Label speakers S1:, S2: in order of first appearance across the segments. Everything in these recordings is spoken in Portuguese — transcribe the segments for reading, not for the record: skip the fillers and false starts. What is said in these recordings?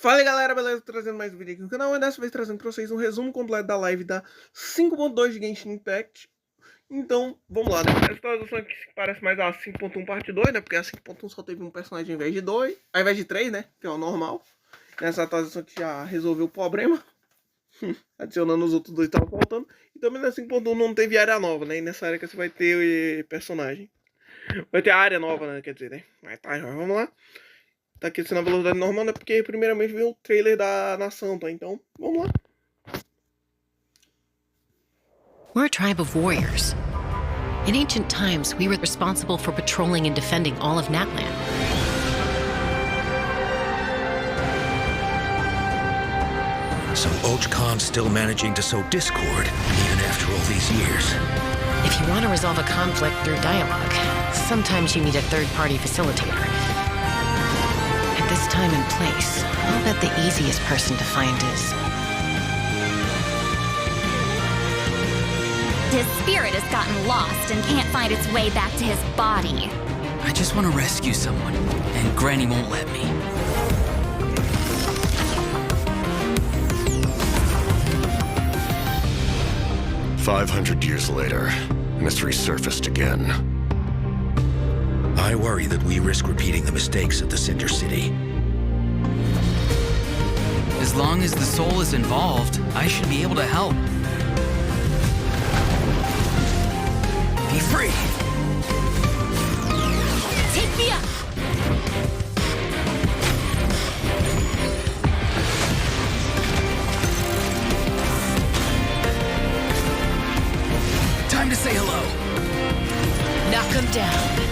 S1: Fala aí, galera, beleza? Trazendo mais um vídeo aqui no canal e dessa vez trazendo pra vocês um resumo completo da live da 5.2 de Genshin Impact. Então, vamos lá, né? Essa atualização aqui parece mais a 5.1 parte 2, né? Porque a 5.1 só teve um personagem ao invés de 2, ao invés de 3, né? Que é o normal. Essa atualização aqui já resolveu o problema. Adicionando os outros dois que estavam faltando. E também na 5.1 não teve área nova, né? E nessa área que você vai ter personagem. Vai ter a área nova, né? Quer dizer, né? Mas tá, vamos lá. Tá aqui sendo a velocidade normal, né? Porque primeiramente veio o trailer da nação, tá? Então, vamos lá.
S2: We're a tribe of warriors. In ancient times, we were responsible for patrolling and defending all of Natlan.
S3: So Oj Khan's still managing to sow discord, even after all these years.
S2: If you want to resolve a conflict through dialogue, sometimes you need a third-party facilitator. At this time and place, I'll bet the easiest person to find is...
S4: His spirit has gotten lost and can't find its way back to his body.
S5: I just want to rescue someone, and Granny won't let me.
S3: "500 years later, mystery surfaced again. I worry that we risk repeating the mistakes of the Cinder City.
S5: As long as the soul is involved, I should be able to help. Be free!
S4: Take me up!
S5: Time to say hello.
S2: Knock him down.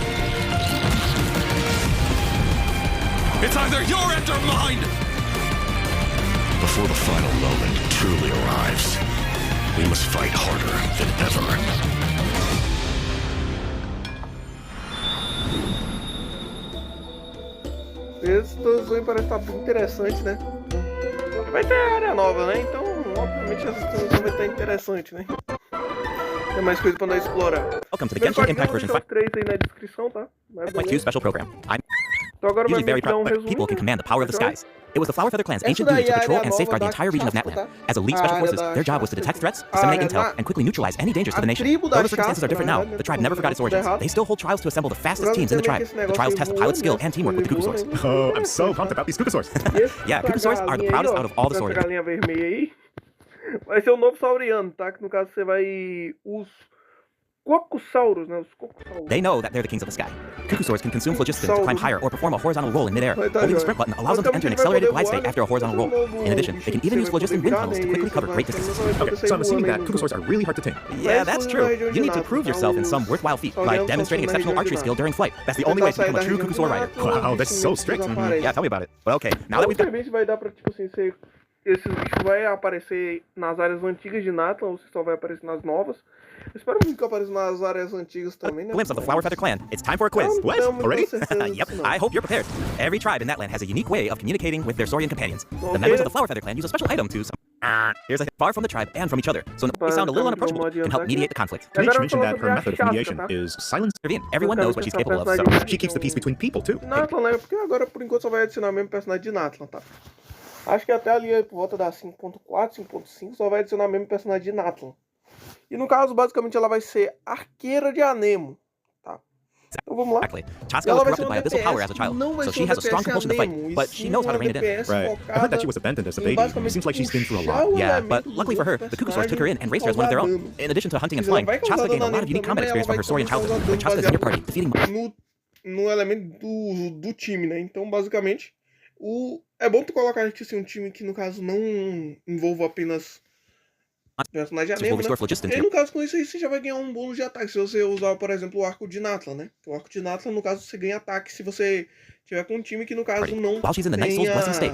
S5: It's either your end or mine!
S3: Before the final moment truly arrives, we must fight harder than ever."
S1: Esse atualização parece estar bem interessante, né? Vai ter área nova, né? Então, obviamente, essa atualização vai estar interessante, né? Tem mais coisa pra nós explorar.
S6: Welcome to the Genshin Impact version 5.
S1: 3 aí na descrição, tá?
S6: My Q special program. I'm
S1: Então agora
S6: usually very
S1: vai
S6: proud,
S1: dar
S6: but people can command the power of the skies. It was the Flower Feather clan's ancient duty to patrol and safeguard the entire region of Natlan. As elite special forces, their job was to detect threats, disseminate intel, and quickly neutralize any dangers to the nation. Though the circumstances are different now, the tribe never forgot its origins. They still hold trials to assemble the fastest teams in the tribe. The trials test pilot skill and teamwork with the Kukusaurs.
S7: Oh, I'm so pumped about these Kukusaurs.
S6: Yeah, Kukusaurs are the proudest out of all the Saurians.
S1: Galinha vermelha aí vai ser o novo Sauriano, tá? Que no caso você vai os Cocussauros, né? Os Cocussauros.
S6: They know that they're the kings of the sky. Kukusaurs can consume phlogiston to climb higher or perform a horizontal roll in midair. Holding the sprint button allows them to enter an accelerated glide state after a horizontal roll. In addition, they can even use phlogiston wind tunnels to quickly cover great distances.
S7: Okay, so I'm assuming that Kukusaurs are really hard to tame.
S6: Yeah, that's true. You need to prove yourself in some worthwhile feat by demonstrating exceptional archery skill during flight. That's the only way to become a true Kukusaur rider.
S7: Wow, that's so strict.
S6: Yeah, tell me about it. But okay, now that we've got...
S1: vai dar pra, tipo assim, ser... Esses bichos vai aparecer nas áreas antigas de Natlan, ou se só vai aparecer nas novas. Eu espero muito que apareça nas áreas antigas também, né?
S6: Glimpse of the Flower Feather clan. It's time for a quiz.
S7: What? Already?
S6: Yep, I hope you're prepared. Every tribe in Natlan has a unique way of communicating with their Saurian companions. The members of the Flower Feather clan use a special item to... Here's a far from the tribe and from each other, so they sound a little unapproachable can help mediate the conflict.
S7: Teach mentioned that her method of mediation is silence.
S6: Everyone knows what she's capable of, so...
S7: She keeps the peace between people, too.
S1: Natlan, né? Porque agora, por enquanto, só vai adicionar o mesmo personagem de Natlan, tá? Acho que até ali, por volta da 5.4, 5.5, só vai adicionar o mesmo personagem de Natlan. E no caso, basicamente, ela vai ser arqueira de Anemo, tá? Então vamos lá.
S6: Exactly. Chaska was corrupted by abyssal power as a child, so she has a strong compulsion to fight, but she knows how to rein it in.
S7: Right. I heard that she was abandoned as a baby. It seems like she's been through a lot.
S6: Yeah, but luckily for her, the Kukusaurs took her in and raised her as one of their own. In addition to hunting and flying, Chaska gained a lot of unique combat experience from her Saurian childhood, with Chaska's in your party, defeating...
S1: No elemento do time, né? Então, basicamente, é bom tu colocar assim, um time que, no caso, não envolva apenas personagem Anemo, né? E no caso, com isso aí, você já vai ganhar um bônus de ataque. Se você usar, por exemplo, o arco de Natlan, né? O arco de Natlan, no caso, você ganha ataque se você tiver com um time que, no caso, não tenha...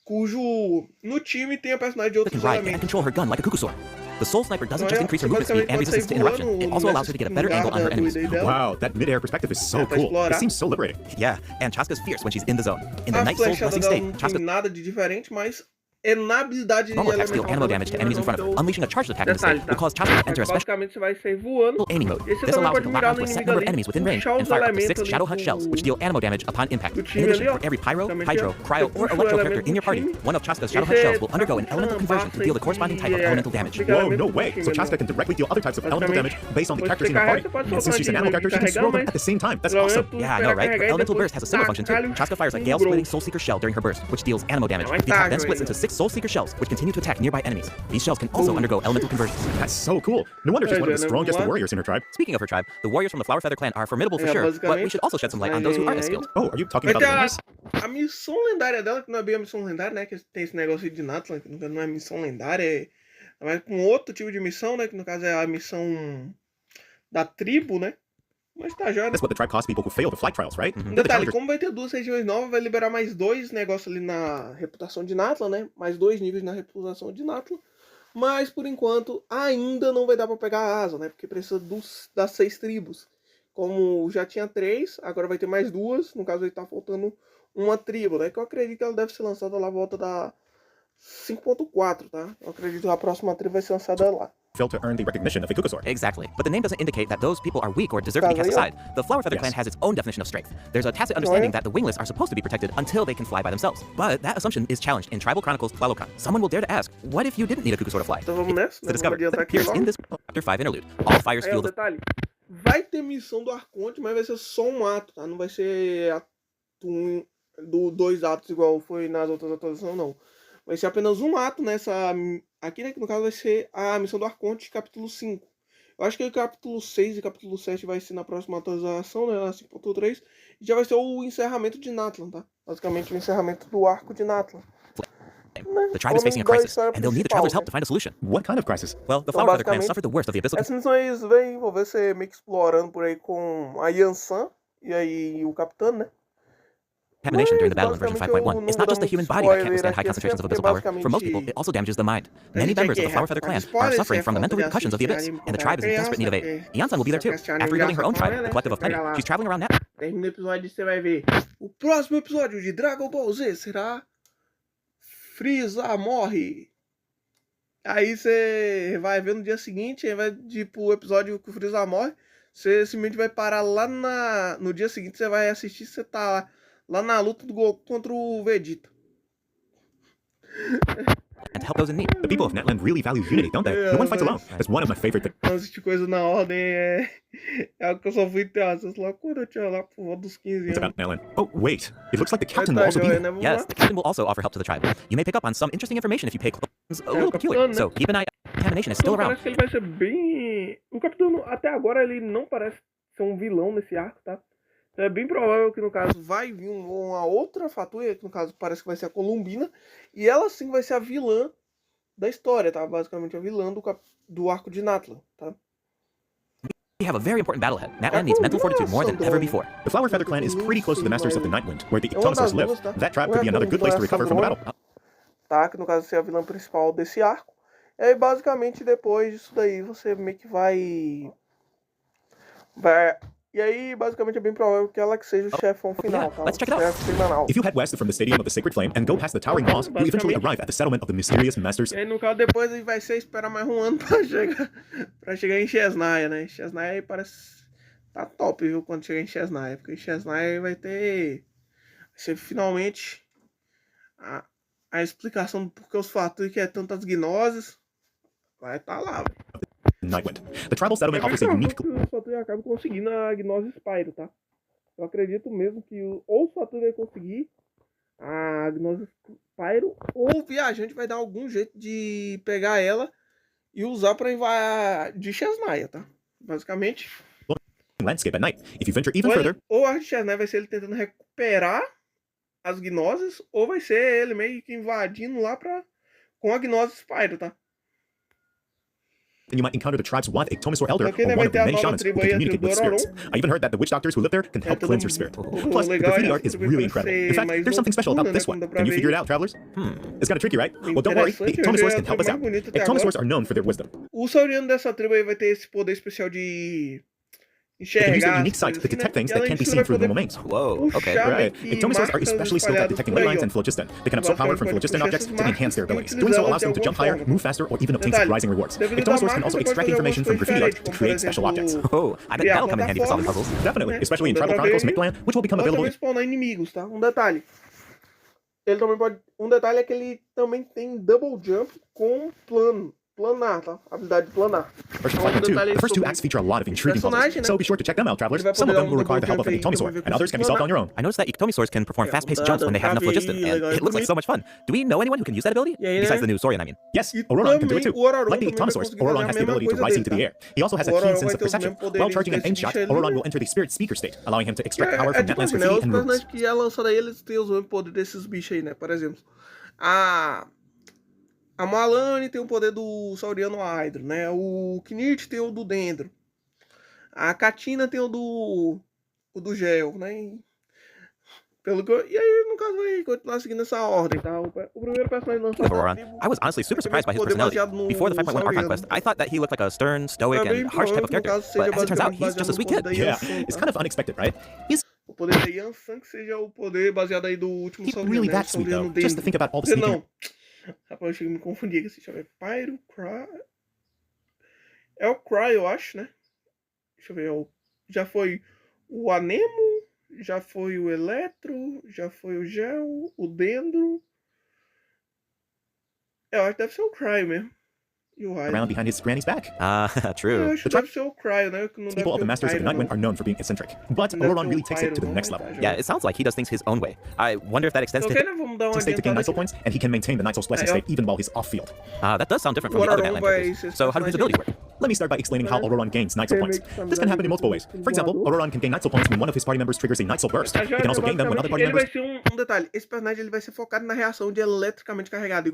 S1: Cujo... No time tem a personagem de outros elementos.
S6: The Soul Sniper doesn't just increase her movement speed and resistance to interruption, it also allows her to get a better angle on her enemies.
S7: Wow, that mid-air perspective is so cool. It seems so liberating.
S6: Yeah, and Chaska's fierce when she's in the zone. In the
S1: A
S6: Night Soul
S1: flechada
S6: blessing
S1: dela
S6: state,
S1: não tem
S6: Chaska...
S1: nada de diferente, mas é na habilidade
S6: Normal attacks deal animal damage to enemies in front of her. Unleashing a charged attack in this state will cause Chasca to enter a special
S1: Basicamente você vai sair voando.
S6: aiming mode.
S1: E você
S6: This
S1: também
S6: allows her
S1: pode
S6: to lock
S1: mirar
S6: onto
S1: no
S6: a set
S1: inimigo
S6: number of
S1: ali,
S6: enemies within range
S1: puxar
S6: and
S1: os
S6: fire up to 6
S1: elementos
S6: Shadow
S1: ali
S6: Hunt shells, which
S1: do
S6: deal animal damage upon impact.
S1: do
S6: In
S1: time
S6: addition,
S1: ali, ó.
S6: for every Pyro,
S1: Basicamente,
S6: Hydro,
S1: ó,
S6: Cryo,
S1: você
S6: or
S1: puxa o
S6: Electro character
S1: elemento
S6: in your
S1: do
S6: party,
S1: time,
S6: one of Chasca's Shadow
S1: e
S6: Hunt
S1: você
S6: shells will
S1: tá
S6: undergo an elemental
S1: puxando
S6: conversion to deal the corresponding type of elemental damage.
S1: fica
S7: Whoa,
S1: elemento
S7: no
S1: do
S7: way.
S1: time
S7: So
S1: ali,
S7: Chasca
S1: ó.
S7: can directly deal other types of elemental damage based on the characters in her
S1: Você
S7: party.
S1: pode
S7: And
S1: soltar
S7: since she's an
S1: de
S7: animal
S1: mão,
S7: character, she
S1: de
S7: can scroll them
S1: carregar,
S7: at the same time. That's
S1: mas
S7: awesome.
S6: Yeah, I know, right? The elemental burst has a similar function too. Chasca fires a gale-splitting Soul Seeker shell during her burst, which deals animal damage. The attack then splits into 6 Soul Seeker shells, which continue to attack nearby enemies. These shells can also undergo elemental conversions.
S7: That's so cool. No wonder she's one of the strongest warriors in her tribe.
S6: Speaking of her tribe, the warriors from the Flower Feather clan are formidable for sure, but we should also shed some light on those who aren't as skilled.
S7: Oh, are you talking
S1: Vai
S7: about
S1: ter
S7: the winners?
S1: a missão lendária dela, que não é bem a missão lendária, né? Que tem esse negócio de Natlan, que não é missão lendária, é mais com outro tipo de missão, né? Que no caso é a missão da tribo, né? Mas tá já, né?
S7: That's what the tribe costs people who fail the flight trials, right?
S1: Um detalhe, como vai ter 2 regiões novas, vai liberar mais 2 negócios ali na reputação de Natlan, né? Mais 2 níveis na reputação de Natlan. Mas, por enquanto, ainda não vai dar pra pegar a asa, né? Porque precisa das 6 tribos. Como já tinha 3, agora vai ter mais 2. No caso, aí tá faltando uma tribo, né? Que eu acredito que ela deve ser lançada lá à volta da 5.4, tá? Eu acredito que a próxima tribo vai ser lançada lá.
S7: Failed to earn the recognition of a Kukusor.
S6: Exactly. But the name doesn't indicate that those people are weak or deserve to be cast aside. The Flower Feather clan has its own definition of strength. There's a tacit understanding that the wingless are supposed to be protected until they can fly by themselves. But that assumption is challenged in Tribal Chronicles Tlalocan. Someone will dare to ask, what if you didn't need a Kukusor to fly?
S1: Então vamos nessa.
S6: The discovery that appears in this Chapter 5 interlude. All fires
S1: Aí,
S6: fuel
S1: ó,
S6: the...
S1: detalhe. Vai ter missão do Arconte, mas vai ser só um ato, tá? Não vai ser do 2 atos igual foi nas outras atualizações, não. Vai ser apenas um ato nessa... Aqui, né, que no caso vai ser a missão do Arconte, capítulo 5. Eu acho que o capítulo 6 e capítulo 7 vai ser na próxima atualização, né, na 5.3. E já vai ser o encerramento de Natlan, tá? Basicamente o encerramento do arco de Natlan.
S6: The tribe is facing a crisis, and they'll need the traveler's help to find a solution.
S7: What kind of crisis?
S6: Well, the
S1: Então,
S6: Flower Feather clan
S1: basicamente,
S6: suffered the worst of the abyssal...
S1: essas missões vão envolver você meio que explorando por aí com a Yansan e aí o capitão, né?
S6: Contamination during the battle in version
S1: basicamente,
S6: 5.1. It's not just the human body that can't withstand high
S1: spoiler
S6: concentrations of
S1: aqui,
S6: abyssal power.
S1: basicamente,
S6: For most people, it also damages the mind. Many
S1: gente
S6: members of
S1: aqui
S6: the Flower Feather clan are suffering from the mental repercussions of the abyss, and the tribe is in desperate need of aid. Yansan will be there too. After rebuilding her own tribe, the Collective of Plenty, she's traveling around now.
S1: Termina o episódio e você vai ver. O próximo episódio de Dragon Ball Z será Frieza morre. Aí você vai ver no dia seguinte, aí vai tipo o episódio que o Frieza morre. Você simplesmente vai parar lá no dia seguinte, você vai assistir, você tá lá na luta do Goku contra o Vegeta.
S6: And to help those in need.
S7: The people of Natland really value unity, don't they? No one fights alone. That's one of my favorite things.
S1: Assistir coisa na ordem é algo que eu só fui ter acesso lá quando eu tinha lá por volta dos 15 anos.
S7: About Natland. Oh, wait. It looks like the captain will also be...
S1: Né?
S6: Yes, the captain will also offer help to the tribe. You may pick up on some interesting information if you pay close. A little peculiar, so keep an eye. Contamination is still
S1: Então,
S6: around.
S1: parece que ele vai ser bem... O capitão, até agora, ele não parece ser um vilão nesse arco, tá? Então é bem provável que, no caso, vai vir uma outra fatura, que no caso parece que vai ser a Columbina, e ela sim vai ser a vilã da história, tá? Basicamente a vilã do arco de Natlan, tá?
S6: We have a very important battle ahead. Natlan needs mental fortitude more than ever before.
S7: The Flower Feather clan is pretty close to the Masters of the Nightwind, where the Ictonosaurs live. That tribe could be another good place to recover from the battle.
S1: Tá? Que no caso é a vilã principal desse arco. E aí, basicamente, depois disso daí, você meio que vai... E aí, basicamente, é bem provável que ela que seja o chefão final, tá?
S6: Let's check it out.
S1: Chefe semanal.
S7: If you head west from the Stadium of the Sacred Flame and go past the towering walls, you eventually arrive at the settlement of the mysterious Masters.
S1: E aí, no caso, depois vai ser esperar mais um ano pra chegar em Chesnaya, né? Chesnaya parece... Tá top, viu? Quando chegar em Chesnaya. Porque em Chesnaya vai ser finalmente a explicação do porquê os fatores que é tantas gnoses. Vai estar lá, velho.
S7: Nightwind. The tribal settlement offers a unique...
S1: O Saturno acaba conseguindo a Gnose Spyro, tá? Eu acredito mesmo que ou o Saturno vai conseguir a Gnose Spyro, ou o viajante vai dar algum jeito de pegar ela e usar pra invadir Chesnaya, tá? Basicamente.
S7: landscape at night. If you venture even further...
S1: Ou a Chesnaya vai ser ele tentando recuperar as Gnoses, ou vai ser ele meio que invadindo lá com a Gnose Spyro, tá?
S7: Then you might encounter the tribe's one Ictonosaur elder,
S1: Aqui,
S7: or
S1: né,
S7: one
S1: vai
S7: of
S1: ter
S7: the
S1: a
S7: many
S1: nova
S7: shamans who
S1: tribo
S7: can
S1: aí, a
S7: communicate
S1: tribo
S7: with
S1: do
S7: spirits.
S1: Ororão.
S7: I even heard that the witch doctors who live there can help cleanse your spirit. Plus, the
S1: legal,
S7: graffiti
S1: essa
S7: art is
S1: tribo
S7: really
S1: vai
S7: incredible.
S1: ser
S7: In fact,
S1: mais
S7: there's something special about
S1: nocturna,
S7: this
S1: né,
S7: one.
S1: quando dá pra
S7: Can you
S1: ver
S7: figure it
S1: isso.
S7: out, travelers? It's kind of tricky, right? Well, don't worry. The
S1: Interessante,
S7: Ictonosaurs
S1: eu
S7: can help us
S1: achei
S7: out.
S1: mais bonito até
S7: Ictonosaurs
S1: agora.
S7: are known for their wisdom.
S1: O sauriano dessa tribo aí vai ter esse poder especial de
S7: They can use their
S1: enxergar
S7: unique
S1: as
S7: sight
S1: coisas
S7: to
S1: assim, né?
S7: detect things
S1: E
S7: that
S1: além
S7: can't be
S1: disso,
S7: seen
S1: vai
S7: through
S1: poder
S7: normal means.
S5: Whoa, okay.
S1: puxar
S7: Right.
S1: aqui
S7: Ictonosaurs are
S1: marcas
S7: especially skilled at
S1: espalhadas
S7: detecting
S1: por
S7: ley
S1: aí,
S7: lines
S1: ó.
S7: and phlogiston. They can
S1: O
S7: absorb power
S1: basicamente
S7: from
S1: pode
S7: phlogiston
S1: puxar
S7: objects
S1: essas
S7: to enhance
S1: marcas
S7: their
S1: e
S7: abilities. Doing so
S1: utilizá-las
S7: allows
S1: de
S7: them to
S1: alguma
S7: jump higher,
S1: forma.
S7: move faster, or even obtain
S1: Detalhe,
S7: surprising rewards.
S1: devido da
S7: Ictonosaurs can
S1: marca,
S7: also
S1: você pode
S7: extract
S1: fazer algumas
S7: information from
S1: coisas
S7: graffiti art
S1: diferentes,
S7: to
S1: como por
S7: create special objects.
S1: exemplo,
S6: Oh, I bet
S1: criar
S6: that'll come in handy for solving
S1: plataformas,
S6: puzzles.
S7: Definitely,
S1: né?
S7: especially in
S1: Como dá
S7: Tribal
S1: pra
S7: Chronicles
S1: ver aí.
S7: Midland, which will become
S1: Pode
S7: available.
S1: também spawnar inimigos, tá? Um detalhe. Ele também pode. Um detalhe é que ele também tem double jump com planar, tá? Habilidade de planar.
S7: Version
S1: Então,
S7: 5.2,
S1: detalhe
S7: the first two
S1: sobre
S7: acts feature a lot of
S1: esse
S7: intriguing puzzles,
S1: personagem, né?
S7: so be sure to check them out, travelers.
S1: Ele vai
S7: Some
S1: poder
S7: of
S1: dar
S7: them will require the help of an
S1: double jump aí,
S7: Ictonosaur,
S1: também
S7: and others can be solved on your own.
S6: I noticed that Ictonosaurs can perform fast-paced jumps when they have enough phlogiston, and it looks like so much fun. Do we know anyone who can use that ability?
S1: E aí,
S6: Besides
S1: né?
S6: the new Saurian, I mean.
S7: Yes,
S1: E
S7: Ororon can do
S1: também
S7: it too.
S1: o Oraron
S7: Like the
S1: também vai
S7: Ictonosaurs,
S1: conseguir fazer
S7: Ororon
S1: a
S7: has the
S1: mesma
S7: ability to
S1: coisa
S7: rise
S1: dele,
S7: into
S1: tá?
S7: the air. He also has a
S1: O
S7: keen
S1: Oraron
S7: sense
S1: vai
S7: of
S1: ter os
S7: perception.
S1: mesmos
S7: While
S1: poderes
S7: charging an
S1: desse
S7: aim
S1: bicho
S7: shot,
S1: ali.
S7: Ororon will enter the spirit speaker state, allowing him to extract power
S1: É
S7: from
S1: tipo
S7: Netland's
S1: assim, né?
S7: graffiti
S1: Os
S7: and
S1: personagens
S7: runes.
S1: que já lançaram aí, eles têm os mesmos poderes desses bichos aí, né? Por exemplo, a Malane tem o poder do Sauriano Hydro, né? O Knit tem o do Dendro. A Katina tem o do Gel, né? E aí, no caso, vai continuar seguindo essa ordem, tá? O primeiro personagem lançado
S6: Speaking of Ororon, I was honestly super surprised by his personality. Before the 5.1 Archon quest, I thought that he looked like a stern, stoic, and harsh type of character. But as it turns out, he's just a sweet kid.
S7: Yeah, it's kind of unexpected, right? He's
S1: O poder da Yansan, que seja o poder baseado aí do último Sauriano,
S7: really
S1: né?
S7: that sweet, though.
S1: Sauriano
S7: Just to think about all the
S1: Dendro.
S7: sneaking...
S1: Não. Rapaz, eu cheguei a me confundir aqui. Deixa eu ver. Pyrocry. É o Cry, eu acho, né? Deixa eu ver. Já foi o Anemo, já foi o Eletro, já foi o Gel, o Dendro. Eu acho que deve ser o Cry mesmo. E o Hydro.
S7: around behind his granny's back.
S1: Eu
S6: True.
S1: acho que deve ser o Cry, né? Que não deve
S7: People of
S1: ter
S7: the
S1: o
S7: Masters of the
S1: Pyro,
S7: Nightwind
S1: não.
S7: are known for being eccentric, but
S1: Não deve
S7: Ororon
S1: ter
S7: really
S1: o
S7: takes it to
S1: Pyro,
S7: the
S1: não,
S7: next
S1: né?
S7: level.
S1: Tá,
S6: Yeah,
S1: já.
S6: it sounds like he does things his own way. I wonder if that extends
S1: Ok,
S6: to...
S1: né? Vamos dar uma
S7: State to gain
S1: adiantada
S7: Night Soul
S1: aqui.
S7: points, and he can maintain the Night Soul's blessing
S1: Aí, ó.
S7: state even while he's off-field.
S6: That does sound different
S1: O
S6: from the other
S1: Oraron
S6: Natlan
S1: vai
S6: characters.
S1: ser
S6: So how do his
S1: personagem-
S6: abilities work?
S7: Let me start by explaining how Ororon gains Night Soul points. This can happen in multiple ways. For example, Ororon can gain Night Soul points when one of his party members triggers a Night Soul burst.
S1: Tá,
S7: He can also gain them when other party
S1: ele vai
S7: members...
S1: ser um detalhe. Esse personagem ele vai ser focado na reação de eletricamente carregado,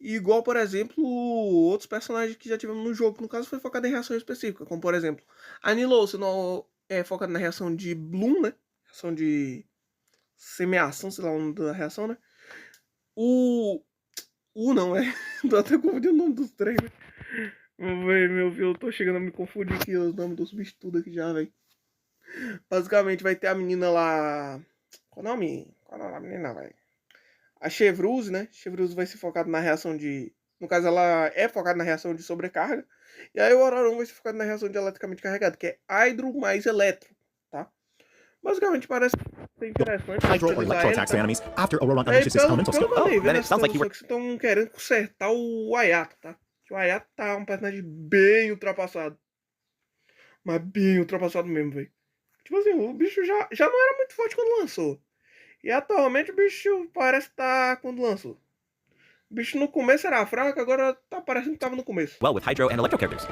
S1: igual, por exemplo, outros personagens que já tivemos no jogo, que no caso foi focado em reação específica, como por exemplo, a Nilo, se não é focado na reação de Bloom, né? Reação de semeação, sei lá o nome da reação, né? Não, é. Tô até confundindo o nome dos três, né? Meu filho, eu tô chegando a me confundir aqui os nomes dos bichos tudo aqui já, velho. Basicamente vai ter a menina lá. Qual é o nome? Qual é o nome da menina, velho? A Chevruse, né? Chevruse vai ser focado na reação de... No caso, ela é focada na reação de sobrecarga. E aí o Oraron vai ser focado na reação de eletricamente carregado, que é Hydro mais Eletro, tá? Basicamente parece ser interessante.
S7: Hydro or electro attacks the enemies after Ororon
S1: É,
S7: unleashes his elemental skill.
S1: pelo que eu
S6: Oh,
S1: vi,
S6: then
S1: né?
S6: it sounds like he
S1: Só que vocês estão querendo consertar o Ayato, tá? Que o Ayato tá um personagem bem ultrapassado. Mas bem ultrapassado mesmo, velho. Tipo assim, o bicho já não era muito forte quando lançou. E atualmente o bicho parece estar quando lançou. O bicho no começo era fraco, agora tá parecendo que tava no começo.
S6: Well, with Hydro and Electro characters.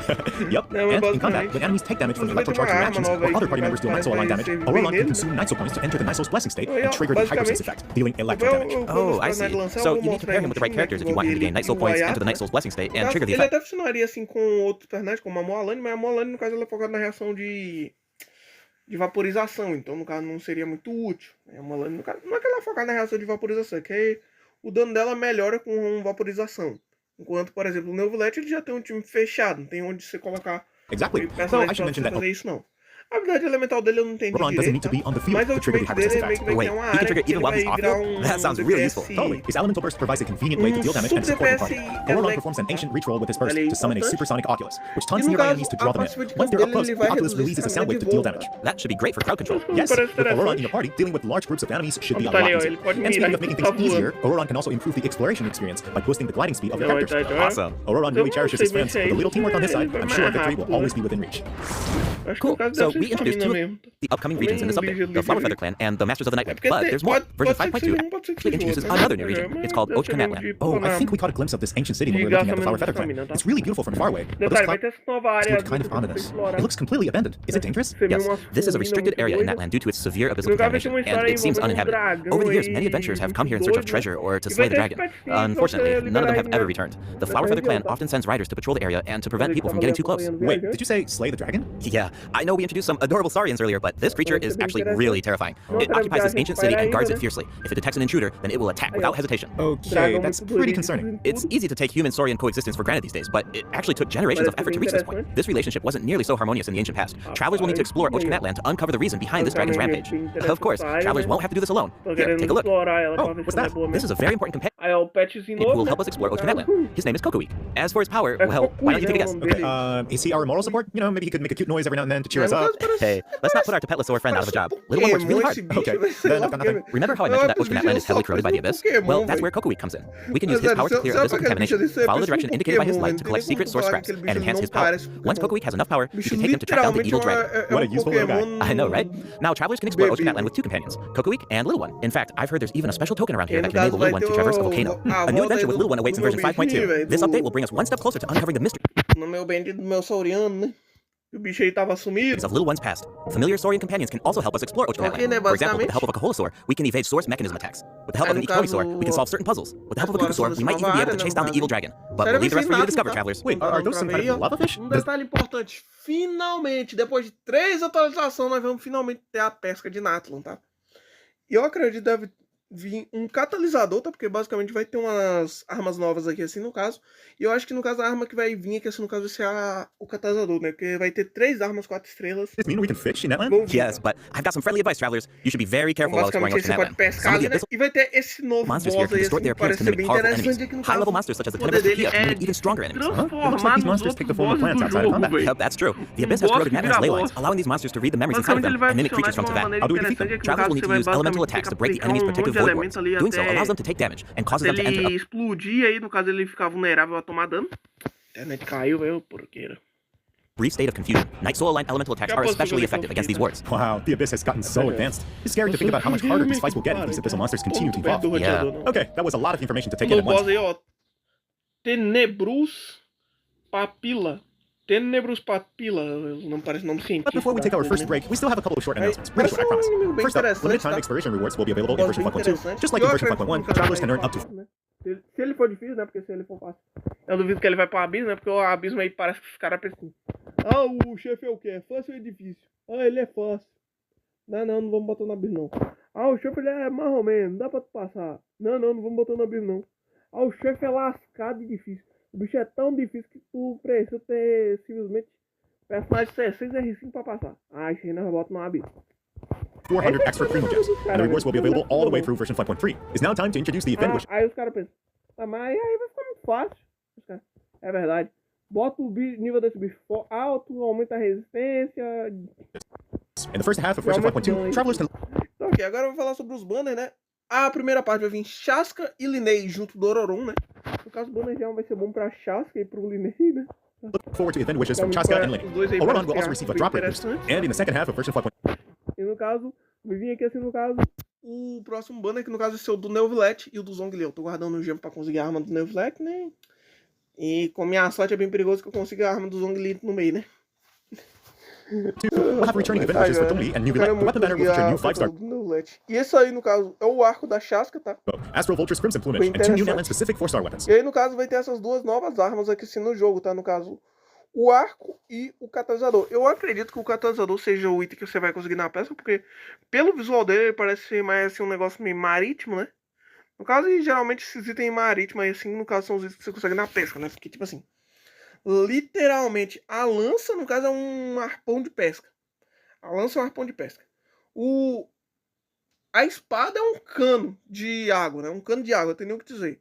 S7: Yep,
S1: Não, mas
S7: and in combat,
S1: basicamente,
S7: when enemies take damage from
S1: inclusive,
S7: electrocharged
S1: tem uma
S7: reactions
S1: arma nova
S7: or
S1: aí
S7: other
S1: que
S7: party members do Night Soul
S1: vai
S7: align damage,
S1: servir
S7: Ororon
S1: nele,
S7: can consume Night Soul points to enter the Night Soul's blessing state
S1: Aí,
S7: and
S1: ó,
S7: trigger the Hyperspace
S1: basicamente,
S7: effect, dealing electro damage.
S6: Oh, I see. So you need to pair him with the right characters if you want him to gain Night Soul points, enter the Night Soul's blessing state, and trigger the
S1: Ele
S6: effect.
S1: até funcionaria assim com outros personagens, como a Moalane, mas a Moalane, no caso, ela é focada na reação de vaporização, então no caso não seria muito útil. A Moalane, no caso, não é que ela é focada na reação de vaporização, é que o dano dela melhora com vaporização. Enquanto, por exemplo, o Neuvillette ele já tem um time fechado, não tem onde você colocar
S7: Exactly. So I
S1: personagens
S7: should
S1: pra
S7: mention
S1: você
S7: that
S1: fazer isso, não. A habilidade elemental dele eu não entendi
S7: Ororon doesn't need
S1: direito,
S7: to be on the field
S1: mas
S7: to
S1: o
S7: trigger the
S1: ultimate dele
S7: Hyperspace
S1: é meio que
S7: effect.
S1: vai
S6: Wait,
S1: ter uma
S6: he can
S1: área
S6: trigger
S1: que
S6: even
S1: ele
S6: while
S1: vai
S6: he's off
S1: virar
S6: field? That sounds really useful.
S7: Totally. His elemental burst provides a convenient way to deal damage and support the party. Ororon performs an ancient reach roll with his burst to summon a supersonic Oculus, which taunts
S1: no
S7: nearby
S1: caso,
S7: enemies to
S1: a
S7: draw them in.
S1: passiva de
S7: Once
S1: campo
S7: they're up
S1: dele,
S7: close,
S1: ele
S7: the
S1: vai
S7: Oculus
S1: reduzir
S7: releases a
S1: a
S7: sound wave to
S1: estamina
S7: deal
S1: de
S7: damage.
S6: That should be great for crowd control.
S7: Yes,
S1: Parece
S7: with Ororon in
S1: interessante.
S7: your party, dealing with large groups of enemies should be a
S1: Tá
S7: lot
S1: ali, ó,
S7: easier.
S1: ele pode
S7: And speaking
S1: mirar
S7: of making
S1: enquanto
S7: things
S1: tá
S7: easier,
S1: voando.
S7: Ororon can also improve the exploration experience by boosting the gliding speed of the
S1: Não,
S7: characters.
S1: tá,
S6: Awesome.
S7: Ororon really cherishes his friends, with a little teamwork on his side,
S1: Ele vai
S7: I'm
S1: mais
S7: sure victory will
S1: rápido,
S7: always
S1: né?
S7: be within reach.
S1: Acho que
S6: Cool.
S1: no caso
S6: So
S1: deve ser
S6: we introduced
S1: estamina
S6: two
S1: mesmo.
S6: the upcoming regions in this update, the Flower Feather Clan and the Masters of the Night
S1: É
S6: Wind.
S1: porque
S6: But there's more. Version
S1: pode ser que
S6: 5.2
S1: seja um, pode ser que
S6: actually
S1: seja
S6: introduces
S1: outro, né?
S6: another new region. It's called
S1: Deve ser
S6: Ochkan
S1: mesmo de
S6: Natlan.
S7: Oh, I
S1: Ponar.
S7: think we caught a glimpse of this ancient city when we were
S1: E
S7: looking at the Flower
S1: gastamento
S7: Feather Clan.
S1: estamina, tá?
S7: It's really beautiful from far away, but those
S1: Detalhe, vai ter essa nova área
S7: look kind of
S1: adulta pra
S7: ominous.
S1: explorar.
S7: It looks completely abandoned. Is it dangerous?
S1: Você vê
S6: Yes,
S1: umas
S6: this is a
S1: formigas
S6: restricted
S1: muito
S6: area in
S1: doidas.
S6: Natlan due to its severe abyssal
S1: No caso, vai ter
S6: contamination,
S1: uma
S6: and
S1: história
S6: it seems
S1: envolvendo
S6: uninhabited.
S1: dragão
S6: Over the years,
S1: e
S6: many adventurers have come here in search of
S1: doido.
S6: treasure or to
S1: E
S6: slay
S1: vai
S6: the
S1: ter
S6: dragon.
S1: esse pra
S6: Unfortunately,
S1: você
S6: none of them have
S1: liberar
S6: ever
S1: ele,
S6: returned. The
S1: Vai
S6: Flower
S1: ter
S6: Feather Clan
S1: avião, tá?
S6: often sends riders to patrol the area and to prevent
S1: Ele
S6: people from
S1: tava
S6: getting too
S1: ali
S6: close.
S1: acompanhando
S7: Wait,
S1: viajante.
S7: did you say slay the dragon?
S6: Yeah, I know we introduced some adorable saurians earlier, but this creature is actually really terrifying. It occupies this ancient city and guards it fiercely. If it detects an intruder, then it will attack without hesitation.
S7: Okay, that's pretty concerning.
S6: It's easy to take human-saurian coexistence for granted these days, but it actually took generations of effort to reach this point. This relationship wasn't nearly so harmonious in the ancient past. Travelers will need to explore Land to uncover the reason behind this dragon's rampage. Of course, travelers won't have to do this alone. Here, take a look. Oh, what's that? This is a very important companion who will help us explore Land. His name is Kokoweek. As for his power, well, why don't you take a guess?
S7: Okay, is he our moral support? You know, maybe he could make a cute noise every now and then to cheer us up.
S6: Hey, let's not put our Tapetless friend out of a job. Little one works really hard.
S7: Okay, then I've got nothing.
S6: Remember how I mentioned that Land is heavily corroded by the Abyss? Well, that's where Kokoweek comes in. We can use his power to clear abyssal contamination, follow the direction indicated by his light to collect secret source scraps, and enhance his power. Once Kokoweek has enough power, you can take him to track down the evil dragon.
S7: What a useful little guy.
S6: I know, right? Now, travelers can explore Land with two companions, Kokoweek and Little One. In fact, I've heard there's even a special token around here that can enable Little One to traverse a volcano. A new adventure with Little One awaits in version 5.2. This update will bring us one step closer to uncovering the mystery
S1: No meu bendito do meu sauriano, né? O bicho aí tava sumido.
S6: of Little One's past. Familiar saurian companions can also help us explore Land. For example, with the help of a Kaholosaur, we can evade source mechanism attacks. With the help of an Echinosaur, we can solve certain puzzles. With the help of a Kukusaur, we might even be able to chase down the evil dragon. But we'll leave the rest for you to discover, travelers.
S7: Wait, are those some kind of lava fish?
S1: Detalhe importante, finalmente, depois de 3 atualizações, nós vamos finalmente ter a pesca de Natlan, tá? E eu acredito que deve vir um catalisador, tá? Porque basicamente vai ter umas armas novas aqui, assim, no caso. E eu acho que, no caso, a arma que vai vir aqui, assim, no caso, vai ser o catalisador, né? Porque vai ter 3 armas, 4 estrelas.
S7: Does this mean we can fish in Netland?
S6: Yes, but I've got some friendly advice, travelers. You should be very careful while exploring
S1: Basicamente, você pode
S6: Land.
S1: pescar ali, né? E vai ter esse novo
S6: Monsters
S1: boss
S6: here can
S1: aí,
S6: distort
S1: assim,
S6: their
S1: que
S6: appearance
S1: parece
S6: to
S1: ser
S6: mimic
S1: bem
S6: powerful
S1: interessante
S6: enemies.
S1: aqui, no
S6: High-level
S1: caso.
S6: monsters such as the
S1: O poder
S6: Tenebrous
S1: dele
S6: Kia
S1: é
S6: need even stronger enemies.
S7: It looks like these monsters take the form of plants outside of combat.
S6: Yep, that's true. The Abyss has corroded Natlan's ley lines, allowing these monsters to read the memories inside of them and mimic creatures from Tibet.
S7: How do we defeat them?
S6: Travelers will need to use elemental attacks to break the enemy's protective void wards. Doing so allows them to take damage and causes them to enter
S1: Ele explodir aí, no caso ele ficar vulnerável a tomar dano. A internet caiu, velho, porqueira.
S6: brief state of confusion. Night Soul Aligned elemental attacks are especially effective against these wards.
S7: Wow, the Abyss has gotten so advanced. It's scary to think about how much harder these fights will get if these abyssal monsters continue to evolve.
S6: Yeah.
S7: Okay, that was a lot of information to take in at once.
S1: Aí, ó. Tenebrous Papilla. Tenebrous Papilla. Não parece nome científico.
S7: But before we take our first break, we still have a couple of short announcements. Really short, I promise. First up, limited time expiration rewards will be available in version 5.2. Just like in version 5.1, travelers can earn up to...
S1: Se ele for difícil, né? Porque se ele for fácil. Eu duvido que ele vai pro abismo, né? Porque o abismo aí parece que os caras pensam. Ah, o chefe é o quê? É fácil ou é difícil? Ah, ele é fácil. Não vamos botar no abismo, não. Ah, o chefe ele é mais ou menos, dá pra tu passar. Não vamos botar no abismo, não. Ah, o chefe é lascado e difícil. O bicho é tão difícil que tu precisa ter simplesmente personagem 16 R5 pra passar. Ah, isso aí nós botamos no abismo.
S7: 400 extra primo gems, and the rewards will be available all the way through version 5.3. It's now time to introduce the event wish.
S1: Aí os caras pensam, ah, mas aí vai ficar muito fácil. É verdade. Bota o nível desse bicho alto, aumenta a resistência.
S7: In the first half of version 5.2, travelers can...
S1: Então, ok, agora eu vou falar sobre os banners, né? A primeira parte vai vir Shaska e Linnei junto do Ororon, né? No caso, o banner já vai ser bom pra Shaska e pro Linnei, né?
S7: look forward to event wishes from Chaska and Linnei. Ororon will also receive a drop rate boost, and in the second half of version 5.2...
S1: E no caso, me vim aqui assim, no caso, o próximo banner, que no caso vai ser o do Neuvillette e o do Zhongli. Eu tô guardando o gem pra conseguir a arma do Neuvillette, né? E com minha sorte é bem perigoso que eu consiga a arma do Zhongli no meio, né?
S7: We'll have returning event wishes for Zhongli and Neuvillette. The weapon banner will feature new 5-star...
S1: E esse aí, no caso, é o arco da Shaska, tá?
S7: Astral Vulture's Crimson Plumage, and 2 new Netland-specific 4-star weapons.
S1: E aí, no caso, vai ter essas duas novas armas aqui assim no jogo, tá? No caso, o arco e o catalisador. Eu acredito que o catalisador seja o item que você vai conseguir na pesca, porque pelo visual dele, ele parece ser mais assim, um negócio meio marítimo, né? No caso, e geralmente esses itens marítimos aí, assim, no caso, são os itens que você consegue na pesca, né? Porque, tipo assim, literalmente, a lança, no caso, é um arpão de pesca. A lança é um arpão de pesca. A espada é um cano de água, né? Um cano de água, tem nem o que dizer.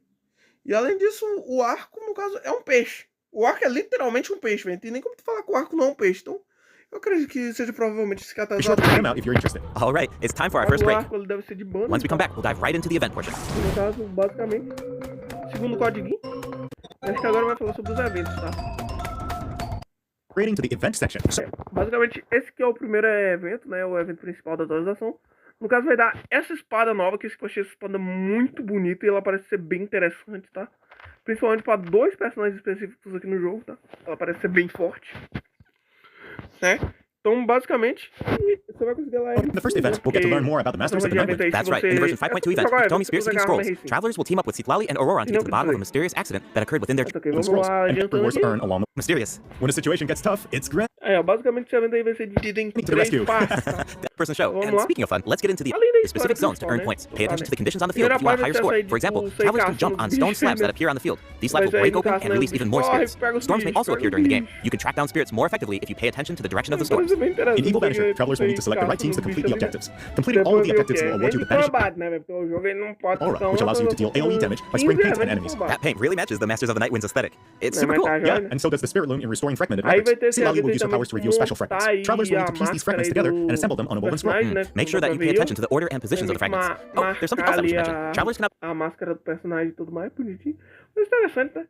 S1: E além disso, o arco, no caso, é um peixe. O arco é literalmente um peixe, velho. Tem nem como tu falar que o arco não é um peixe. Então, eu acredito que seja provavelmente esse catalisador.
S7: Be sure to check them out if you're interested.
S6: All right, it's time for our first
S1: O
S6: break.
S1: arco ele deve ser de banda.
S6: Once we come back, we'll dive right into the event portion.
S1: No caso, basicamente, segundo o código, acho que agora vai falar sobre os eventos, tá?
S7: Rating to the event section.
S1: Basicamente, esse que é o primeiro evento, né? O evento principal da atualização. No caso, vai dar essa espada nova, que eu achei essa espada muito bonita e ela parece ser bem interessante, tá? Principalmente para 2 personagens específicos aqui no jogo, tá? Ela parece ser bem forte, né? Então, basicamente, você vai conseguir lá...
S7: In the first event, we'll get to learn more about the Masters of the Nightwind.
S6: That's right. In the version 5.2 event, Hitomi Spear-Seeking Scrolls, travelers will team up with Citlali and Auroron to get to the bottom of a mysterious accident that occurred within their...
S1: Ok, vamos lá,
S7: And
S1: adiantando
S7: rewards
S1: aqui.
S7: earn along the...
S6: Mysterious.
S7: When a situation gets tough, it's great.
S1: Basicamente esse evento aí vai ser dividido em
S7: To the
S1: 3
S7: rescue.
S1: partes, tá?
S6: Person show.
S1: Vamos
S6: And
S1: lá.
S6: speaking of fun, let's get into the
S1: Além da
S6: specific
S1: história
S6: zones to
S1: principal,
S6: earn
S1: né?
S6: points. Pay attention to the
S1: Né?
S6: conditions on the field
S1: Primeira
S6: if you want a
S1: parte
S6: higher
S1: vai
S6: score.
S1: ser
S6: For example,
S1: tipo,
S6: travelers can
S1: sair
S6: jump on
S1: caçando
S6: stone
S1: bicho,
S6: slabs
S1: né?
S6: that appear on the field. These slabs will
S1: Mas aí,
S6: break
S1: no
S6: open
S1: caso,
S6: and
S1: né,
S6: release even more
S1: corre,
S6: spirits.
S1: pega os
S6: Storms may
S1: bichos,
S6: also
S1: pega
S6: appear
S1: os
S6: during the game.
S1: bichos.
S6: You can track down spirits more effectively if you pay attention to the direction of the
S1: Coisa
S6: storms.
S1: bem interessante,
S7: In Evil
S1: porque
S7: Vanisher, travelers will need to select the right teams to complete the objectives. Completing all of the objectives will award you the banishing
S1: combate, né, velho? Porque o jogo ele não pode
S7: aura,
S1: ficar
S7: which allows you to deal AoE damage by spraying paint on enemies.
S6: That paint really matches the Masters of the Nightwind's aesthetic. It's
S1: Né,
S6: super
S1: mas
S6: cool.
S1: tá
S7: Yeah,
S1: joia, né?
S7: and so does the Spirit Loom in restoring fragmented
S1: Aí vai
S7: records.
S1: ter esse
S7: Silayu
S1: evento
S7: will
S1: aí
S7: use her
S1: também
S7: powers to
S1: de
S7: reveal special fragments.
S1: montar
S7: Travelers will need to
S1: a
S7: piece these
S1: máscara
S7: fragments
S1: aí
S7: together
S1: do
S7: and assemble them on a woven scroll.
S1: personagem, né?
S6: Make sure that you pay attention to the order and positions of the fragments. Oh, there's something else that we should mention. Travelers can
S1: a máscara do personagem e tudo mais, bonitinho. Mas interessante, né?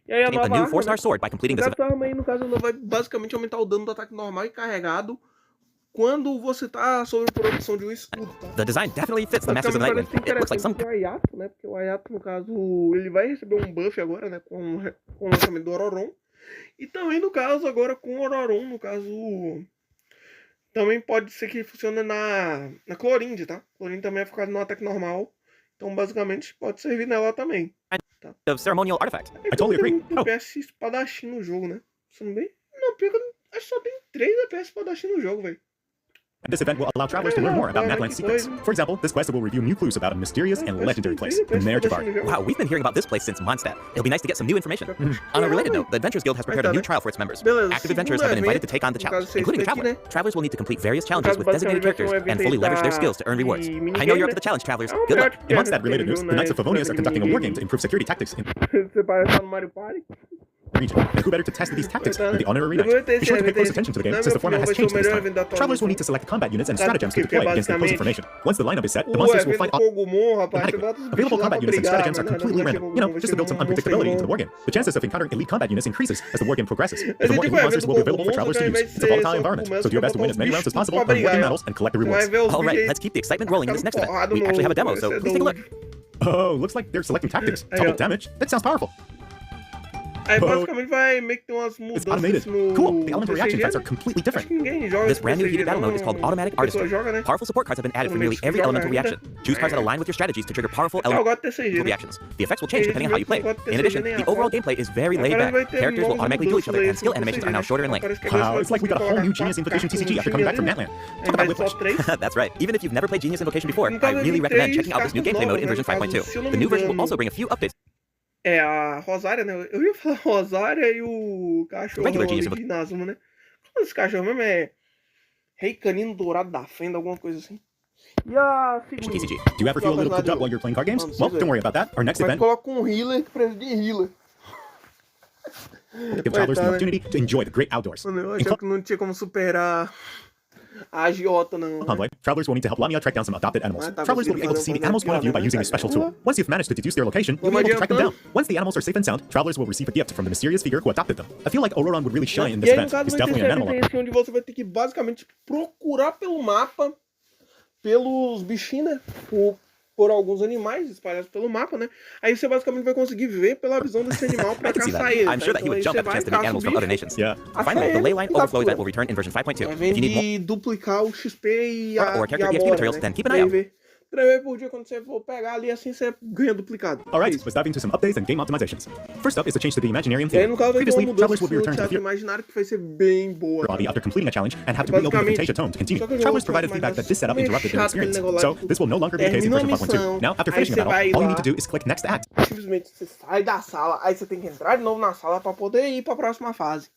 S1: E aí a
S6: obtain a
S1: nova
S6: new
S1: arma,
S6: 4-star
S1: né?
S6: sword by completing this event.
S1: Essa arma aí, no caso, ela vai basicamente aumentar o dano do ataque normal e carregado quando você tá sobre produção de um escudo, tá?
S6: The design definitely fits the Masters of the
S1: Basicamente
S6: Nightwind.
S1: parece
S6: It looks like some...
S1: interessante o Ayato, né? Porque o Ayato, no caso, ele vai receber um buff agora, né? Com o lançamento do Ororon. E também, no caso, agora com o Ororon, no caso... Também pode ser que funcione na Clorinde, tá? Clorinde também é focado no ataque normal. Então, basicamente, pode servir nela também. Tá?
S6: The ceremonial artifact.
S1: É que
S7: I totally
S1: não tem
S7: agree.
S1: muito
S7: Oh.
S1: DPS espadachim no jogo, né? Sendo bem... Não, pior que acho que só tem 3 DPS espadachim no jogo, velho.
S7: And this event will allow travelers to learn more about Natlan's secrets. For example, this quest will reveal new clues about a mysterious and legendary place, the Mare Jabari.
S6: Wow, we've been hearing about this place since Mondstadt. It'll be nice to get some new information. On a related note, the Adventurers Guild has prepared a new trial for its members. Active adventurers have been invited to take on the challenge, including the Traveler. Travelers will need to complete various challenges with designated characters and fully leverage their skills to earn rewards. I know you're up to the challenge, Travelers. Good luck.
S7: In Mondstadt-related news, the Knights of Favonius are conducting a war game to improve security tactics in
S1: Você parece estar no Mario Party.
S7: the region. And who better to test these tactics than the honorary knight? Be sure to pay close attention to the game, since the format has changed this time. Travelers will need to select combat units and stratagems to deploy against the opposing formation. Once the lineup is set, the monsters will fight
S1: Fogumon, rapaz. Você bota os bichos
S7: Available
S1: lá pra
S7: combat units and
S1: brigar,
S7: stratagems are
S1: mano.
S7: completely random, you know, just to build some unpredictability into the war game. The chances of encountering elite combat units increases as the war game progresses. The more elite monsters will be available for travelers to use. It's a volatile environment, so do your best to win as many rounds as possible, earn war game medals, and collect the rewards.
S6: All right, let's keep the excitement rolling in this next event. We actually have a demo, so please take a look.
S7: Oh, looks like they're selecting tactics. Double damage? That sounds powerful.
S1: Aí basicamente vai meio que ter umas
S7: It's
S1: mudanças
S7: automated.
S1: no...
S7: Cool. The elemental reaction
S1: TCG,
S7: effects
S1: né?
S7: are completely
S1: Acho
S7: different.
S1: que ninguém joga
S6: This brand new
S1: TCG,
S6: heated battle mode is called Automatic
S1: pessoa
S6: Artistry.
S1: joga, né?
S6: Powerful support cards have been added for nearly every elemental reaction. Choose cards that align with your strategies to trigger powerful
S1: Eu
S6: elemental
S1: gosto de TCG, né?
S6: reactions. The effects will change depending on how you play. In addition, the overall gameplay is very laid
S1: Agora vai
S6: back.
S1: ter
S6: Characters will
S1: novas
S6: automatically heal each other, and
S1: mudanças
S6: skill
S1: aí
S6: animations
S1: no
S6: are now
S1: TCG,
S6: shorter in
S1: né?
S6: length.
S1: Parece que agora
S7: Wow,
S1: você
S7: it's like we got a
S1: vai
S7: whole new
S1: colocar
S7: Genius Invocation
S1: cartas
S7: TCG
S1: no
S7: after coming back from
S1: TCG,
S7: Natlan.
S1: né?
S7: Talk about
S1: Vai
S7: whiplash.
S1: só 3.
S6: That's right. Even if you've never played Genius Invocation before,
S1: No
S6: I
S1: caso,
S6: really
S1: tem
S6: recommend
S1: 3
S6: checking out this new
S1: cartas
S6: gameplay mode in
S1: novas,
S6: version
S1: né? No caso,
S6: 5.2.
S1: se eu não
S6: The
S1: me
S6: new version will
S1: engano,
S6: also bring a few updates.
S1: É a Rosária, né? Eu ia falar Rosária e o cachorro
S6: Regular
S1: ali
S6: Genius
S1: de Nazuma, né? Como esse cachorro mesmo é Rei Canino Dourado da Fenda, alguma coisa assim. E a figurinha?
S6: TCG.
S7: Do you ever feel a little cooped up while you're playing card games? Well, don't worry about that. Our next
S1: Mas
S7: event
S1: coloca um healer que precisa de healer.
S7: will give travelers the opportunity to enjoy the great outdoors.
S1: Mano, eu
S7: In
S1: achava que não tinha como superar a agiota, não. Né?
S7: Convoy, travelers will need to help Lamia track down some adopted animals.
S1: Ah, tá,
S7: Travelers will be able to see the animal's point of view by using a special tool. Once you've managed to deduce their location, you'll be able to track them down. Once the animals are safe and sound, travelers will receive a gift from the mysterious figure who adopted them. I feel like Ororon would really shine in this
S1: E aí, no
S7: event.
S1: caso,
S7: He's
S1: vai ter
S7: definitely
S1: esse
S7: an animal.
S1: evento onde você vai ter que basicamente procurar pelo mapa, pelos bichinhos, né? Por alguns animais espalhados pelo mapa, né? Aí você basicamente vai conseguir ver pela visão desse animal pra
S6: I can see
S1: caçar
S6: that.
S1: ele.
S6: I'm sure that he would jump at the chance to meet animals from other nations.
S7: Yeah.
S6: Finally, the Leyline Overflow event will return in version 5.2.
S1: É,
S6: If
S1: vem
S6: you need more
S1: de duplicar o XP e a,
S6: or
S1: e
S6: character
S1: a
S6: EXP
S1: bola,
S6: materials,
S1: né?
S6: then keep an eye out.
S1: 3 vezes por dia, quando você for pegar ali assim, você ganha duplicado.
S7: Alright, let's dive into some updates and game optimizations. First up is the change to the Imaginarium
S1: E aí,
S7: Theater.
S1: no caso, vai ter
S7: Previously,
S1: uma mudança
S7: travelers will be
S1: no
S7: returned to the
S1: teatro
S7: theater
S1: imaginário que vai ser bem boa.
S7: lobby after completing a challenge and have to reopen the Fantasia Tome to continue.
S1: Só que o
S7: Travelers
S1: jogo
S7: provided feedback that this setup
S1: meio
S7: interrupted their
S1: chato, aquele
S7: experience.
S1: negócio
S7: So,
S1: lá, tipo,
S7: this will no longer be the case in
S1: termina
S7: version
S1: a missão,
S7: 5.2. Now, after
S1: aí
S7: finishing a
S1: você vai
S7: battle, all you
S1: lá,
S7: need to do is click Next Act.
S1: simplesmente você sai da sala, aí você tem que entrar de novo na sala pra poder ir pra próxima fase.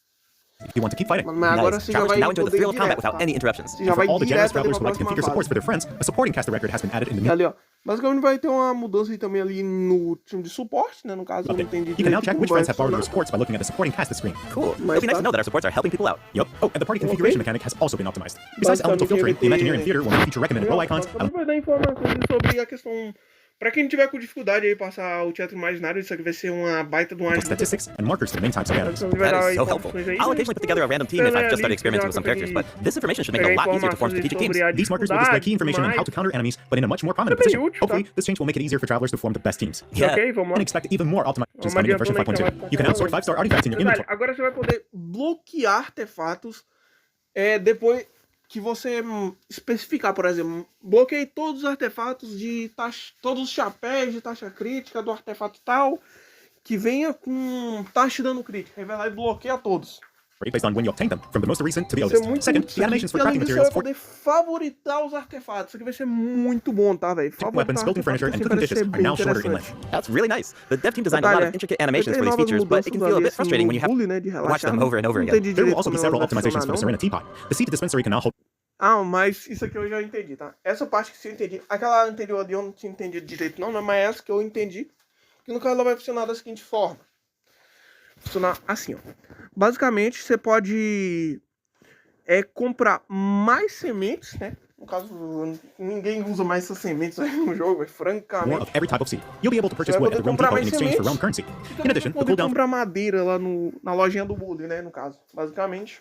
S7: If you want to keep fighting.
S1: Mas agora
S6: Nice.
S1: você já
S6: Travelers
S1: vai
S6: can now enjoy the
S1: poder
S6: thrill
S1: ir
S6: of combat
S1: direto,
S6: without
S1: tá?
S6: any interruptions.
S1: Você já
S7: For
S1: vai
S7: all the generous
S1: direto ali
S7: travelers
S1: pra
S7: who like to
S1: próxima
S7: configure supports
S1: fase.
S7: for their friends, a supporting caster record has been added in the
S1: E
S7: new
S1: ali, ó. Basicamente vai ter uma mudança aí também ali no time de suporte, né? No caso, eu não
S7: update.
S1: entendi
S7: You can now
S1: direito
S7: check
S1: como
S7: which
S1: vai
S7: friends have borrowed your
S1: funcionar.
S7: supports by looking at the supporting cast screen.
S6: Cool.
S1: Mas
S6: It'll be nice
S1: tá.
S6: to know that our supports are helping people out.
S7: Yup. Oh, and the party configuration mechanic has also been optimized. Besides elemental filtering, the Imaginarium Theater will now feature recommended row icons.
S1: Também vai dar informações sobre a questão... Pra quem tiver com dificuldade aí passar o teatro imaginário, isso aqui vai ser uma baita de uma ajuda.
S7: Statistics and markers for the main types of animals.
S1: Então, vai dar
S6: That is so helpful.
S1: informações aí,
S6: I'll
S1: né?
S6: occasionally put together a random team if I've just started experimenting with some characters, but this information should make it a lot easier to form strategic teams.
S7: These markers will display key information on how to counter enemies, but in a much more prominent
S1: Também
S7: position.
S1: útil, tá?
S7: Hopefully, this change will make it easier for travelers to form the best teams.
S6: Yeah.
S1: Ok, vamos
S7: And
S1: lá.
S7: expect even more optimizations
S1: Vamos
S7: coming in version
S1: adiantando aí que
S7: 5.2. You can now sort 5-star artifacts in your
S1: Detalhe,
S7: inventory.
S1: agora você vai poder bloquear artefatos depois que você especificar, por exemplo, bloqueie todos os artefatos de taxa, todos os chapéus de taxa crítica do artefato tal que venha com taxa de dano crítico. Aí vai lá e bloqueia todos.
S7: based on when you obtain them, from the most recent to the
S1: Isso é
S7: oldest.
S1: muito
S7: Second,
S1: útil.
S7: the animations for
S1: E além
S7: crafting
S1: disso, você
S7: materials
S1: vai poder favoritar os artefatos. Isso aqui vai ser muito bom, tá, velho?
S7: weapons, building furniture, and cooking dishes are now shorter in length.
S6: That's really nice. The dev team designed a lot of intricate animations for these features, but it can feel a bit frustrating when you have to watch them over and over again.
S7: There will also be several optimizations for the Serena teapot. The seed dispensary can now hold
S1: Ah, mas isso aqui eu já entendi, tá? Essa parte que eu entendi. Aquela anterior ali eu não tinha entendido direito, não, mas essa que eu entendi. Que no caso ela vai funcionar da seguinte forma. Funcionar assim, ó. Basicamente, você pode comprar mais sementes, né? No caso, ninguém usa mais essas sementes aí no jogo,
S7: more
S1: francamente.
S7: of every type of seed. You'll be able to purchase
S1: Você vai
S7: wood at
S1: poder
S7: the Realm
S1: comprar
S7: Depot
S1: mais
S7: in exchange for
S1: sementes.
S7: realm currency.
S1: E
S7: In
S1: também
S7: addition, the
S1: poder
S7: cooldown
S1: comprar madeira lá na lojinha do Bully, né? No caso, basicamente.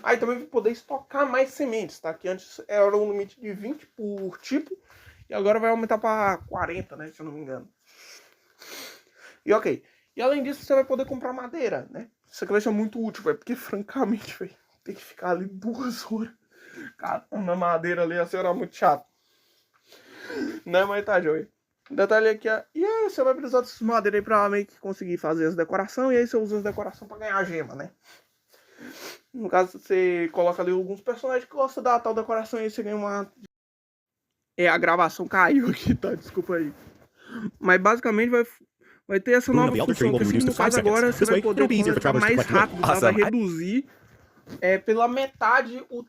S1: Aí também vai poder estocar mais sementes, tá? Que antes era um limite de 20 por tipo. E agora vai aumentar para 40, né? Se eu não me engano. E ok. E além disso, você vai poder comprar madeira, né? Isso aqui vai ser muito útil, velho. Porque, francamente, velho, tem que ficar ali 2 horas catando madeira ali, assim, era muito chato. Né, mas tá, joia. Detalhe aqui, e aí você vai precisar dessas madeiras aí pra meio que conseguir fazer as decorações. E aí você usa as decorações pra ganhar gema, né? No caso, você coloca ali alguns personagens que gostam da tal decoração e aí você ganha uma... a gravação caiu aqui, tá? Desculpa aí. Mas basicamente vai ter essa nova função, que assim, no caso agora você vai poder coletar mais rápido, tá? Vai reduzir pela metade o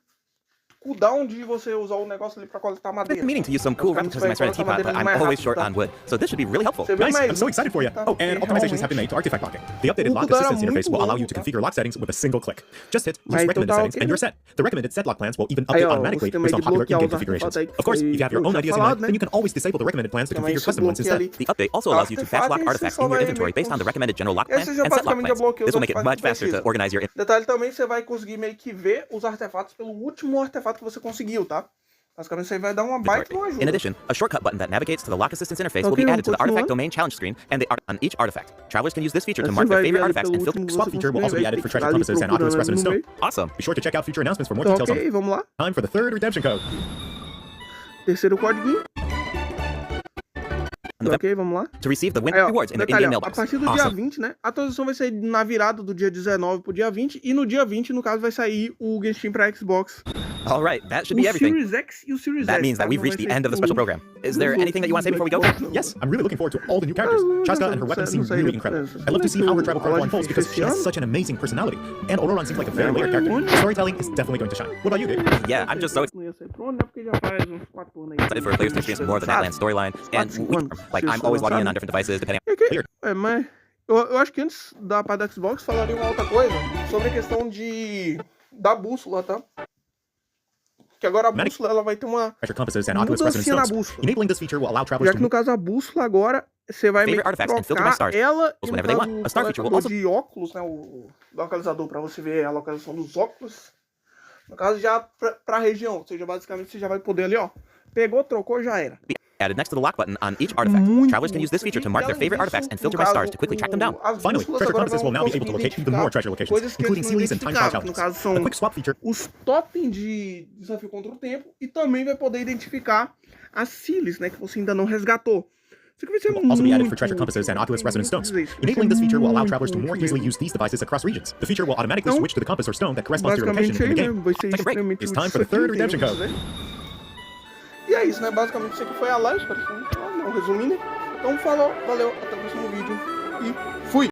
S1: cooldown de você usar o negócio ali pra coletar
S6: I've
S1: madeira.
S6: been meaning to use some cool replicas of my Serena teapot, but I'm always short on wood, so this should be really helpful.
S7: Nice, I'm so excited for you. Oh, and optimizations have been made to artifact locking. The updated lock assistance interface will allow you to configure lock settings with a single click. Just hit use recommended settings and you're set. The recommended set lock plans will even update automatically based on popular in-game configurations. Of course, if you have your own ideas in mind, then you can always disable the recommended plans to configure custom ones instead.
S6: The update also allows you to fast lock artifacts in your inventory based on the recommended general lock plan and set lock plans. This will make it much faster to organize your
S1: Detalhe também, você vai conseguir meio que ver os artefatos pelo último artefato que você conseguiu, tá? Basicamente, você vai dar uma baita ajuda.
S6: In addition, a shortcut button that navigates to the lock assistance interface will be added to the artifact domain challenge screen and the art on each artifact. Travelers can use this feature to mark their favorite artifacts and filter.
S7: Swap feature will also be added for treasure compasses and Oculus Resonance Stone.
S6: Awesome.
S7: Be sure to check out future announcements for more details on it.
S1: Vamos lá.
S7: Time for the third redemption code.
S1: Terceiro código. Ok, vamos lá.
S6: To receive the win rewards in their in-game mailbox.
S1: A partir do dia 20, né? A atualização vai sair na virada do dia 19 pro dia 20. E no dia 20, no caso, vai sair o Genshin pra Xbox.
S6: All right, that should be
S1: O
S6: everything.
S1: Series X e o Series S.
S6: That means that we've reached the end of the special program. Is there anything that you want to say before we go?
S7: Yes, I'm really looking forward to all the new characters. Chaska and her weapons seem really incredible. I love to see how her travel chronicle unfolds because she has such an amazing personality. And Auroran seems like a very layered character. The storytelling is definitely going to shine. What about you, Dave?
S6: Yeah, I'm just so
S1: Não ia sair pro ano, né? Porque já faz uns 4 anos aí.
S6: excited for players to experience more of the Natland storyline. And like, I'm always logging in on different devices depending on...
S1: Mas eu acho que antes da parte da Xbox falaria uma outra coisa sobre a questão da bússola, tá? Que agora a bússola ela vai ter uma
S7: Treasure compasses and Oculus Resonance
S1: mudancinha na
S7: Stones.
S1: bússola.
S7: Enabling this feature will allow travelers
S1: Já que
S7: to
S1: no caso a bússola agora você vai meio
S6: Favorite
S1: que
S6: artifacts and filter by
S1: trocar
S6: stars.
S1: ela e no
S6: Whenever they
S1: caso
S6: want.
S1: o
S6: A star feature will
S1: coletor
S6: also...
S1: de óculos, né? O localizador pra você ver a localização dos óculos. No caso já pra região, ou seja, basicamente você já vai poder ali, ó. Pegou, trocou, já era.
S6: added next to the lock button on each artifact. Travelers can use this feature to mark their favorite artifacts and filter by stars to quickly track them down.
S7: Finally, treasure compasses will now be able to locate even more treasure locations, including Sealies and time trial challenges. A quick swap feature.
S1: Os totens de desafio contra o tempo e também vai poder identificar as Sealies, né, que você ainda não resgatou. Isso aqui vai ser
S7: Will also be added for treasure compasses and Oculus Resonance Stones. Enabling this feature will allow travelers to more easily use these devices across regions. The feature will automatically switch to the compass or stone that corresponds to your location in the game.
S1: Second break.
S7: It's time for the third redemption code.
S1: E é isso, né? Basicamente isso aqui foi a live, resumindo. Então falou, valeu, até o próximo vídeo e fui!